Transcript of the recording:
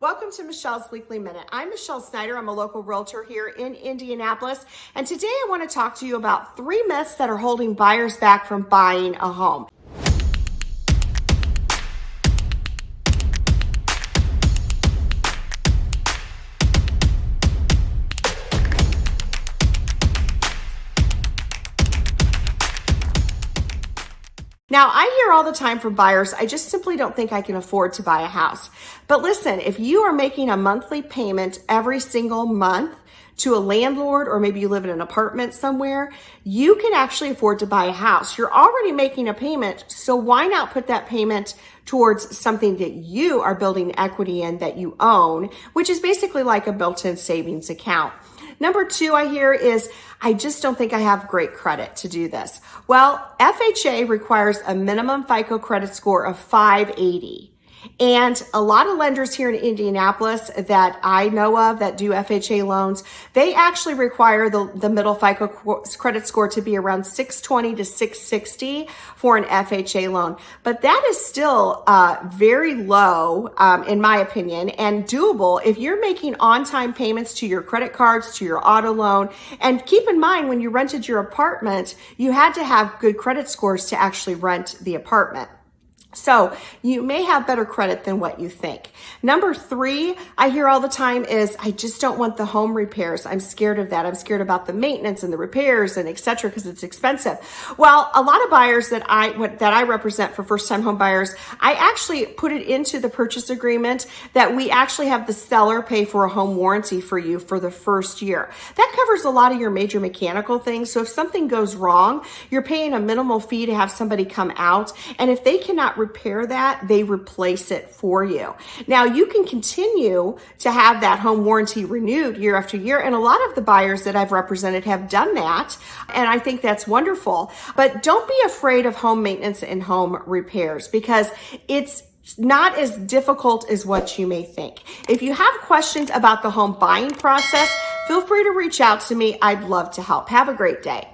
Welcome to Michelle's Weekly Minute. I'm Michelle Snyder. I'm a local realtor here in Indianapolis. And today I want to talk to you about 3 myths that are holding buyers back from buying a home. Now, I hear all the time from buyers, I just simply don't think I can afford to buy a house. But listen, if you are making a monthly payment every single month to a landlord, or maybe you live in an apartment somewhere, you can actually afford to buy a house. You're already making a payment, so why not put that payment towards something that you are building equity in that you own, which is basically like a built-in savings account. Number 2 I hear is, I just don't think I have great credit to do this. Well, FHA requires a minimum FICO credit score of 580. And a lot of lenders here in Indianapolis that I know of that do FHA loans, they actually require the middle FICO credit score to be around 620 to 660 for an FHA loan. But that is still very low, in my opinion, and doable if you're making on-time payments to your credit cards, to your auto loan. And keep in mind, when you rented your apartment, you had to have good credit scores to actually rent the apartment. So you may have better credit than what you think. Number 3, I hear all the time is, I just don't want the home repairs. I'm scared of that. I'm scared about the maintenance and the repairs and et cetera because it's expensive. Well, a lot of buyers that I represent for first-time home buyers, I actually put it into the purchase agreement that we actually have the seller pay for a home warranty for you for the first year. That covers a lot of your major mechanical things. So if something goes wrong, you're paying a minimal fee to have somebody come out. And if they cannot repair that, they replace it for you. Now, you can continue to have that home warranty renewed year after year, and a lot of the buyers that I've represented have done that, and I think that's wonderful. But don't be afraid of home maintenance and home repairs because it's not as difficult as what you may think. If you have questions about the home buying process, feel free to reach out to me. I'd love to help. Have a great day.